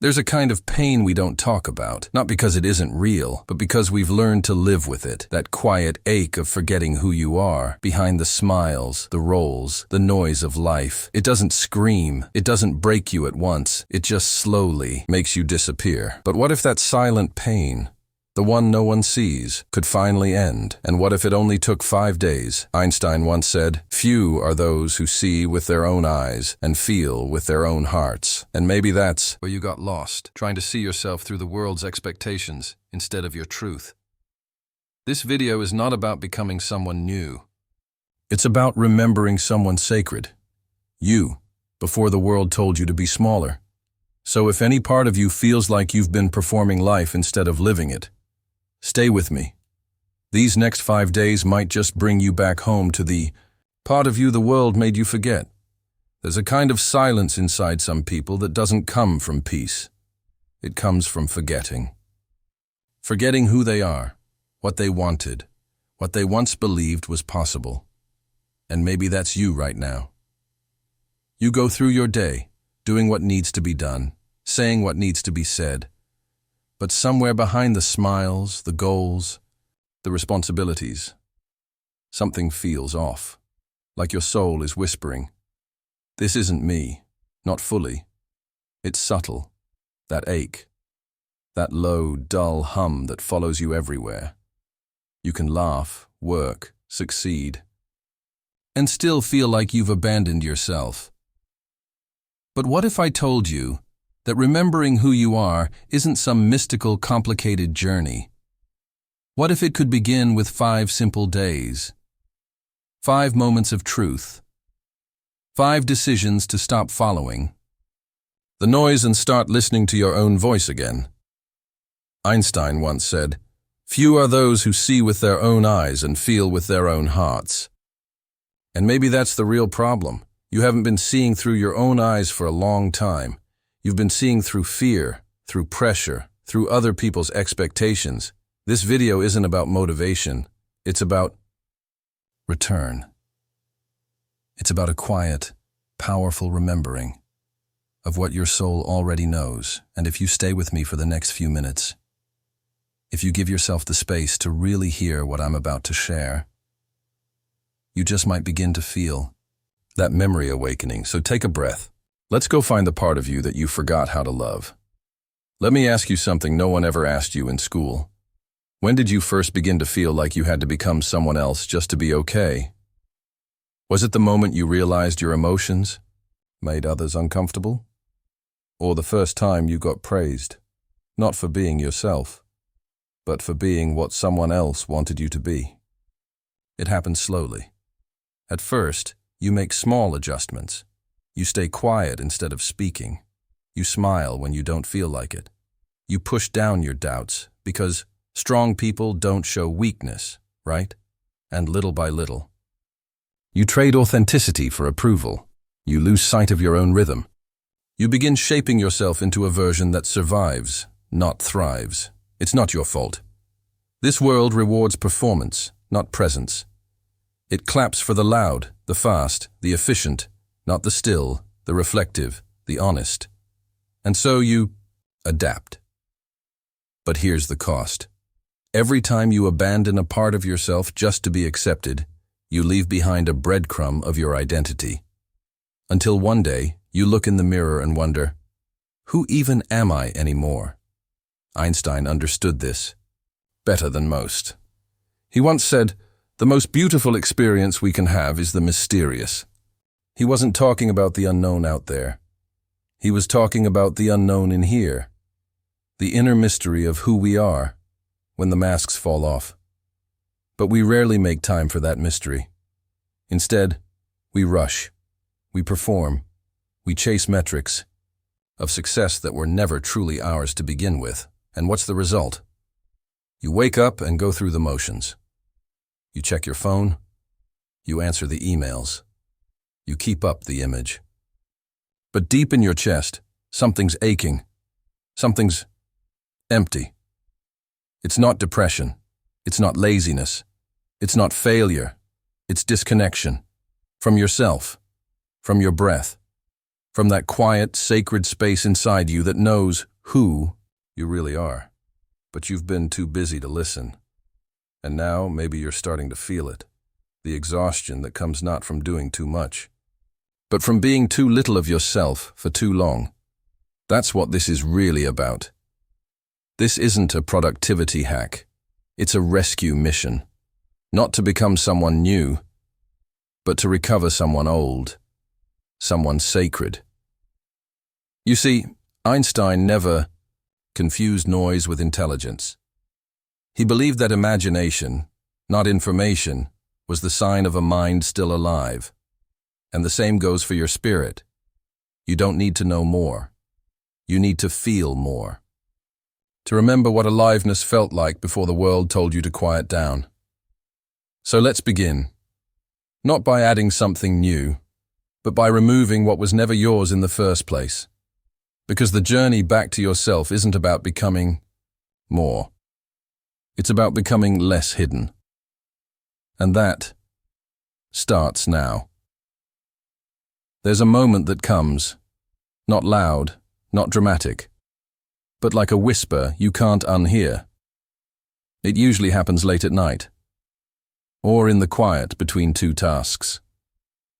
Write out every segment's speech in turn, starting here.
There's a kind of pain we don't talk about, not because it isn't real, but because we've learned to live with it. That quiet ache of forgetting who you are, behind the smiles, the roles, the noise of life. It doesn't scream, it doesn't break you at once, it just slowly makes you disappear. But what if that silent pain, the one no one sees, could finally end? And what if it only took 5 days? Einstein once said, "Few are those who see with their own eyes and feel with their own hearts." And maybe that's where you got lost, trying to see yourself through the world's expectations instead of your truth. This video is not about becoming someone new. It's about remembering someone sacred. You, before the world told you to be smaller. So if any part of you feels like you've been performing life instead of living it, stay with me. These next 5 days might just bring you back home to the part of you the world made you forget. There's a kind of silence inside some people that doesn't come from peace. It comes from forgetting. Forgetting who they are, what they wanted, what they once believed was possible. And maybe that's you right now. You go through your day, doing what needs to be done, saying what needs to be said. But somewhere behind the smiles, the goals, the responsibilities, something feels off, like your soul is whispering, "This isn't me, not fully." It's subtle, that ache, that low, dull hum that follows you everywhere. You can laugh, work, succeed, and still feel like you've abandoned yourself. But what if I told you that remembering who you are isn't some mystical, complicated journey? What if it could begin with 5 simple days? 5 moments of truth. 5 decisions to stop following the noise and start listening to your own voice again. Einstein once said, "Few are those who see with their own eyes and feel with their own hearts." And maybe that's the real problem. You haven't been seeing through your own eyes for a long time. You've been seeing through fear, through pressure, through other people's expectations. This video isn't about motivation. It's about return. It's about a quiet, powerful remembering of what your soul already knows. And if you stay with me for the next few minutes, if you give yourself the space to really hear what I'm about to share, you just might begin to feel that memory awakening. So take a breath. Let's go find the part of you that you forgot how to love. Let me ask you something no one ever asked you in school. When did you first begin to feel like you had to become someone else just to be okay? Was it the moment you realized your emotions made others uncomfortable? Or the first time you got praised, not for being yourself, but for being what someone else wanted you to be? It happens slowly. At first, you make small adjustments. You stay quiet instead of speaking. You smile when you don't feel like it. You push down your doubts because strong people don't show weakness, right? And little by little, you trade authenticity for approval. You lose sight of your own rhythm. You begin shaping yourself into a version that survives, not thrives. It's not your fault. This world rewards performance, not presence. It claps for the loud, the fast, the efficient, not the still, the reflective, the honest. And so you adapt. But here's the cost. Every time you abandon a part of yourself just to be accepted, you leave behind a breadcrumb of your identity. Until one day, you look in the mirror and wonder, who even am I anymore? Einstein understood this better than most. He once said, "The most beautiful experience we can have is the mysterious." He wasn't talking about the unknown out there. He was talking about the unknown in here, the inner mystery of who we are when the masks fall off. But we rarely make time for that mystery. Instead, we rush, we perform, we chase metrics of success that were never truly ours to begin with. And what's the result? You wake up and go through the motions. You check your phone, you answer the emails, you keep up the image. But deep in your chest, something's aching, something's empty. It's not depression, it's not laziness, it's not failure, it's disconnection from yourself, from your breath, from that quiet, sacred space inside you that knows who you really are. But you've been too busy to listen. And now maybe you're starting to feel it, the exhaustion that comes not from doing too much, but from being too little of yourself for too long. That's what this is really about. This isn't a productivity hack. It's a rescue mission. Not to become someone new, but to recover someone old, someone sacred. You see, Einstein never confused noise with intelligence. He believed that imagination, not information, was the sign of a mind still alive. And the same goes for your spirit. You don't need to know more. You need to feel more. To remember what aliveness felt like before the world told you to quiet down. So let's begin. Not by adding something new, but by removing what was never yours in the first place. Because the journey back to yourself isn't about becoming more. It's about becoming less hidden. And that starts now. There's a moment that comes, not loud, not dramatic, but like a whisper you can't unhear. It usually happens late at night, or in the quiet between two tasks,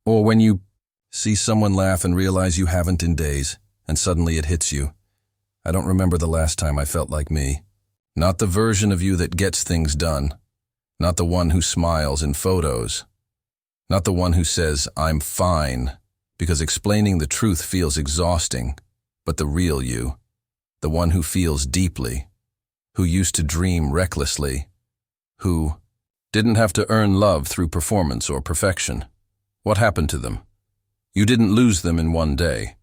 or when you see someone laugh and realize you haven't in days, and suddenly it hits you. I don't remember the last time I felt like me. Not the version of you that gets things done, not the one who smiles in photos, not the one who says, "I'm fine," because explaining the truth feels exhausting, but the real you. The one who feels deeply, who used to dream recklessly, who didn't have to earn love through performance or perfection. What happened to them? You didn't lose them in one day.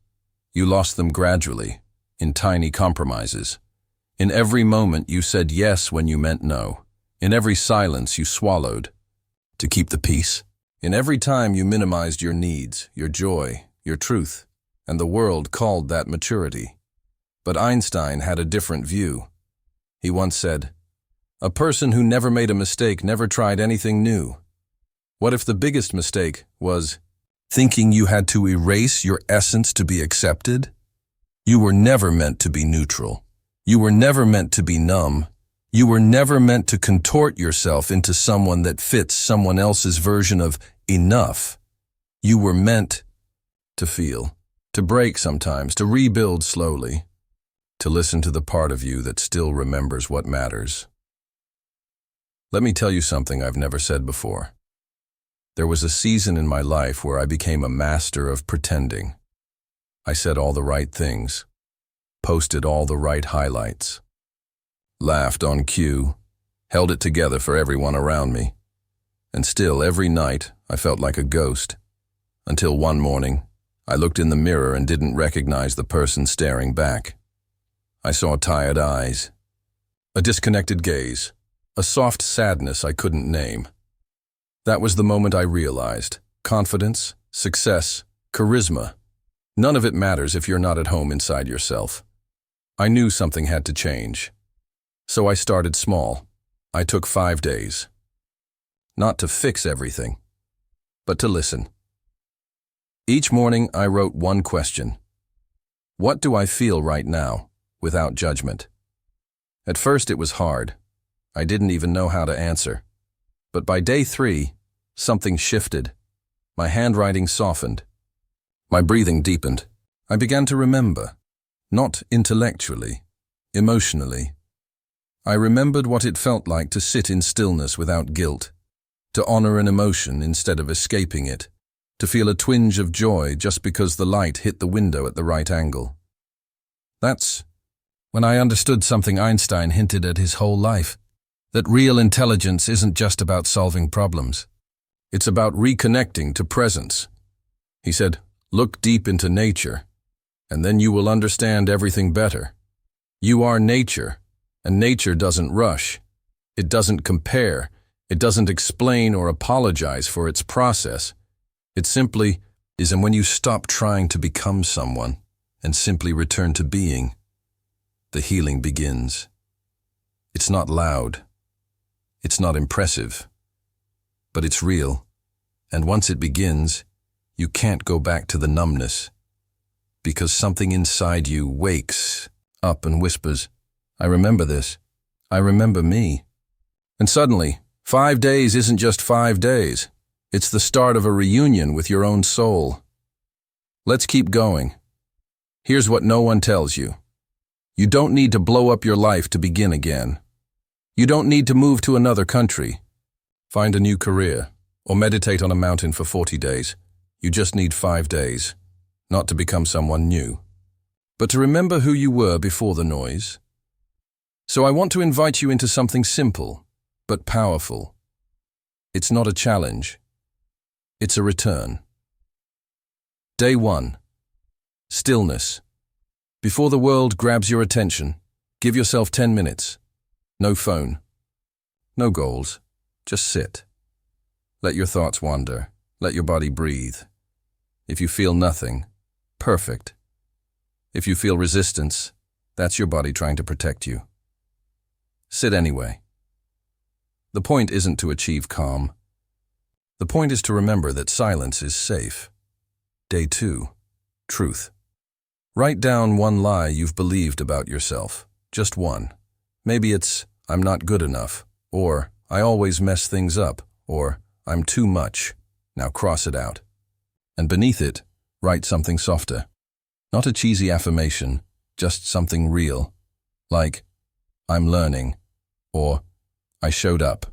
You lost them gradually, in tiny compromises. In every moment you said yes when you meant no. In every silence you swallowed to keep the peace. In every time you minimized your needs, your joy, your truth, and the world called that maturity. But Einstein had a different view. He once said, "A person who never made a mistake never tried anything new." What if the biggest mistake was thinking you had to erase your essence to be accepted? You were never meant to be neutral. You were never meant to be numb. You were never meant to contort yourself into someone that fits someone else's version of enough. You were meant to feel, to break sometimes, to rebuild slowly, to listen to the part of you that still remembers what matters. Let me tell you something I've never said before. There was a season in my life where I became a master of pretending. I said all the right things, posted all the right highlights, laughed on cue, held it together for everyone around me. And still, every night, I felt like a ghost. Until one morning, I looked in the mirror and didn't recognize the person staring back. I saw tired eyes, a disconnected gaze, a soft sadness I couldn't name. That was the moment I realized, confidence, success, charisma, none of it matters if you're not at home inside yourself. I knew something had to change. So I started small. I took 5 days. Not to fix everything, but to listen. Each morning I wrote one question. What do I feel right now? Without judgment. At first it was hard. I didn't even know how to answer. But by day 3, something shifted. My handwriting softened. My breathing deepened. I began to remember. Not intellectually, emotionally. I remembered what it felt like to sit in stillness without guilt, to honor an emotion instead of escaping it, to feel a twinge of joy just because the light hit the window at the right angle. That's when I understood something Einstein hinted at his whole life, that real intelligence isn't just about solving problems. It's about reconnecting to presence. He said, "Look deep into nature, and then you will understand everything better. You are nature, and nature doesn't rush. It doesn't compare. It doesn't explain or apologize for its process. It simply is, and when you stop trying to become someone and simply return to being, the healing begins. It's not loud. It's not impressive. But it's real. And once it begins, you can't go back to the numbness. because something inside you wakes up and whispers, I remember this. I remember me. And suddenly, 5 days isn't just 5 days. It's the start of a reunion with your own soul. Let's keep going. Here's what no one tells you. You don't need to blow up your life to begin again. You don't need to move to another country, find a new career, or meditate on a mountain for 40 days. You just need 5 days, not to become someone new, but to remember who you were before the noise. So I want to invite you into something simple, but powerful. It's not a challenge. It's a return. Day 1. Stillness. Before the world grabs your attention, give yourself 10 minutes. No phone. No goals. Just sit. Let your thoughts wander. Let your body breathe. If you feel nothing, perfect. If you feel resistance, that's your body trying to protect you. Sit anyway. The point isn't to achieve calm. The point is to remember that silence is safe. Day 2. Truth. Write down one lie you've believed about yourself. Just one. Maybe it's, I'm not good enough, or I always mess things up, or I'm too much. Now cross it out. And beneath it, write something softer. Not a cheesy affirmation, just something real. Like, I'm learning, or I showed up.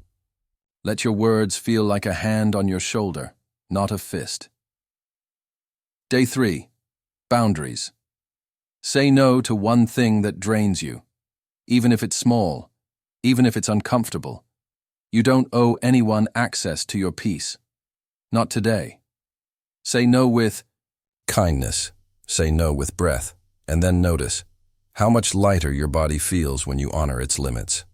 Let your words feel like a hand on your shoulder, not a fist. Day 3. Boundaries. Say no to one thing that drains you, even if it's small, even if it's uncomfortable. You don't owe anyone access to your peace. Not today. Say no with kindness. Say no with breath, and then notice how much lighter your body feels when you honor its limits.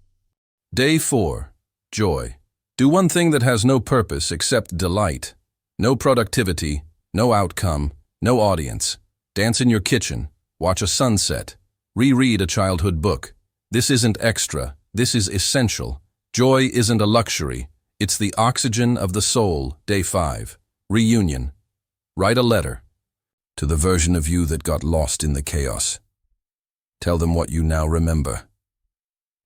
Day 4. Joy. Do one thing that has no purpose except delight. No productivity, no outcome, no audience. Dance in your kitchen, watch a sunset, reread a childhood book. This isn't extra, this is essential. Joy isn't a luxury, it's the oxygen of the soul. Day 5. Reunion. Write a letter to the version of you that got lost in the chaos. Tell them what you now remember.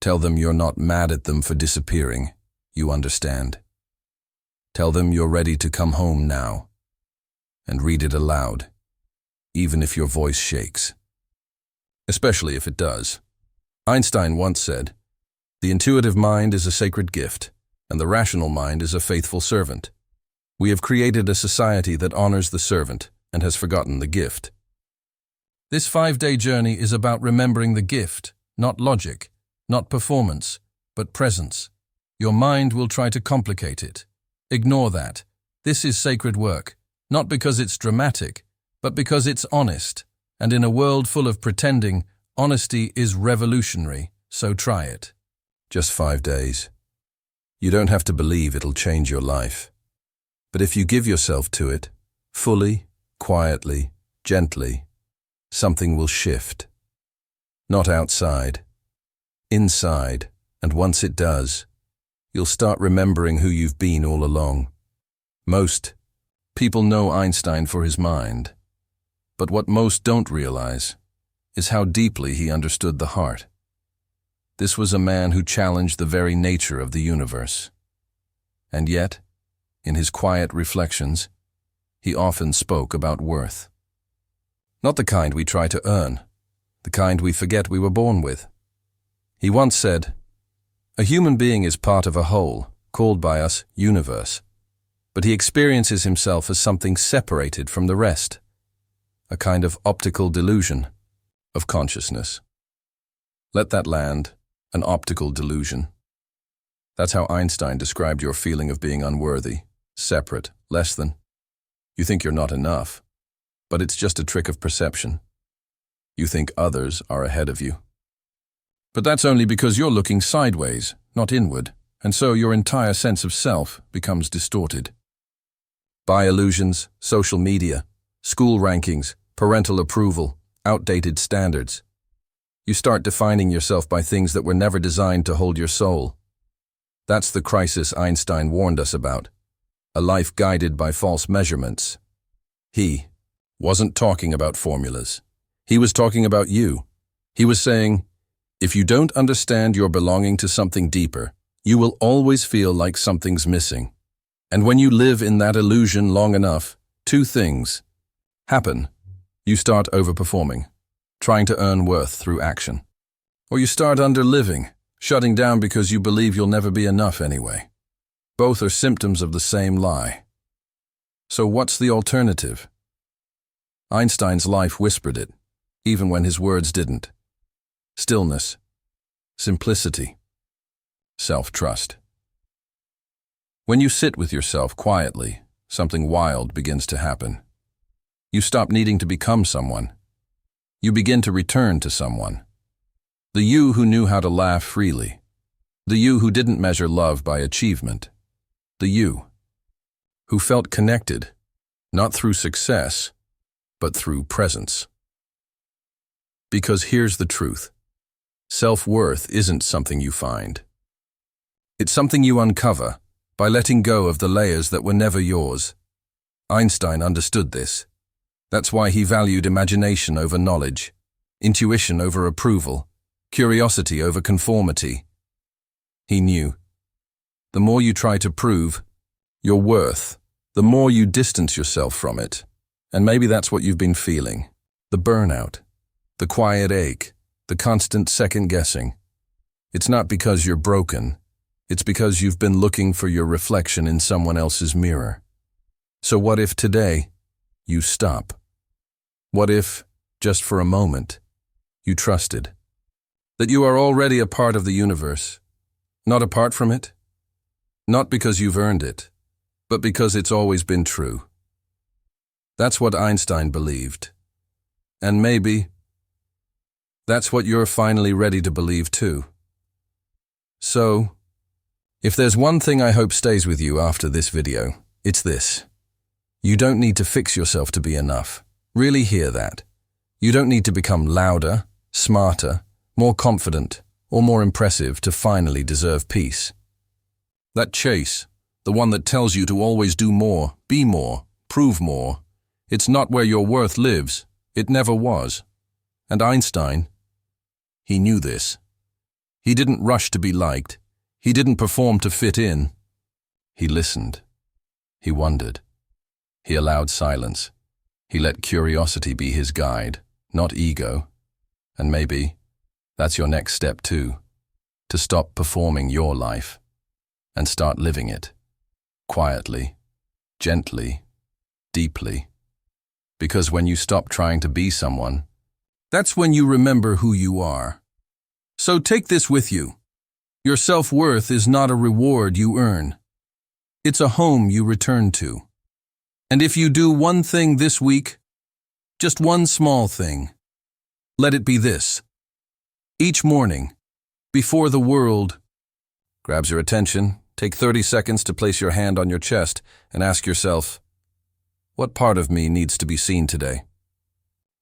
Tell them you're not mad at them for disappearing. You understand. Tell them you're ready to come home now. And read it aloud, even if your voice shakes. Especially if it does. Einstein once said, "The intuitive mind is a sacred gift, and the rational mind is a faithful servant." We have created a society that honors the servant and has forgotten the gift. This 5-day journey is about remembering the gift, not logic, not performance, but presence. Your mind will try to complicate it. Ignore that. This is sacred work, not because it's dramatic, but because it's honest. And in a world full of pretending, honesty is revolutionary, so try it. Just 5 days. You don't have to believe it'll change your life. But if you give yourself to it, fully, quietly, gently, something will shift. Not outside, inside, and once it does, you'll start remembering who you've been all along. Most people know Einstein for his mind, but what most don't realize is how deeply he understood the heart. This was a man who challenged the very nature of the universe. And yet, in his quiet reflections, he often spoke about worth. Not the kind we try to earn, the kind we forget we were born with. He once said, "A human being is part of a whole, called by us universe, but he experiences himself as something separated from the rest, a kind of optical delusion of consciousness." Let that land, an optical delusion. That's how Einstein described your feeling of being unworthy, separate, less than. You think you're not enough, but it's just a trick of perception. You think others are ahead of you. But that's only because you're looking sideways, not inward, and so your entire sense of self becomes distorted. By illusions, social media, school rankings, parental approval, outdated standards. You start defining yourself by things that were never designed to hold your soul. That's the crisis Einstein warned us about, a life guided by false measurements. He, wasn't talking about formulas. He was talking about you. He was saying, if you don't understand you're belonging to something deeper, you will always feel like something's missing. And when you live in that illusion long enough, two things happen. You start overperforming, trying to earn worth through action. Or you start underliving, shutting down because you believe you'll never be enough anyway. Both are symptoms of the same lie. So what's the alternative? Einstein's life whispered it, even when his words didn't. Stillness, simplicity, self-trust. When you sit with yourself quietly, something wild begins to happen. You stop needing to become someone. You begin to return to someone. The you who knew how to laugh freely. The you who didn't measure love by achievement. The you who felt connected, not through success, but through presence. Because here's the truth. Self-worth isn't something you find. It's something you uncover by letting go of the layers that were never yours. Einstein understood this. That's why he valued imagination over knowledge, intuition over approval, curiosity over conformity. He knew, the more you try to prove your worth, the more you distance yourself from it. And maybe that's what you've been feeling. The burnout, the quiet ache, the constant second-guessing. It's not because you're broken. It's because you've been looking for your reflection in someone else's mirror. So what if today you stop? What if, just for a moment, you trusted that you are already a part of the universe, not apart from it? Not because you've earned it, but because it's always been true. That's what Einstein believed. And maybe that's what you're finally ready to believe too. So, if there's one thing I hope stays with you after this video, it's this. You don't need to fix yourself to be enough. Really hear that. You don't need to become louder, smarter, more confident, or more impressive to finally deserve peace. That chase, the one that tells you to always do more, be more, prove more, it's not where your worth lives. It never was. And Einstein, he knew this. He didn't rush to be liked. He didn't perform to fit in. He listened. He wondered. He allowed silence. He let curiosity be his guide, not ego. And maybe that's your next step too, to stop performing your life and start living it, quietly, gently, deeply. Because when you stop trying to be someone, that's when you remember who you are. So take this with you. Your self-worth is not a reward you earn. It's a home you return to. And if you do one thing this week, just one small thing, let it be this. Each morning, before the world grabs your attention, take 30 seconds to place your hand on your chest and ask yourself, what part of me needs to be seen today?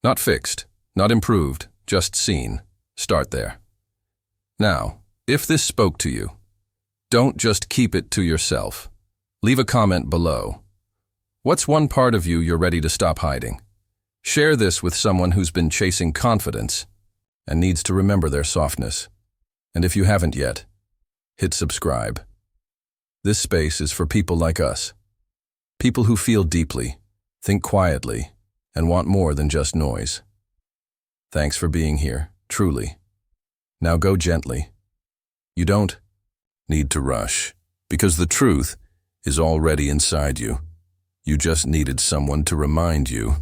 Not fixed, not improved, just seen. Start there. Now, if this spoke to you, don't just keep it to yourself. Leave a comment below. What's one part of you you're ready to stop hiding? Share this with someone who's been chasing confidence and needs to remember their softness. And if you haven't yet, hit subscribe. This space is for people like us. People who feel deeply, think quietly, and want more than just noise. Thanks for being here, truly. Now go gently. You don't need to rush, because the truth is already inside you. You just needed someone to remind you.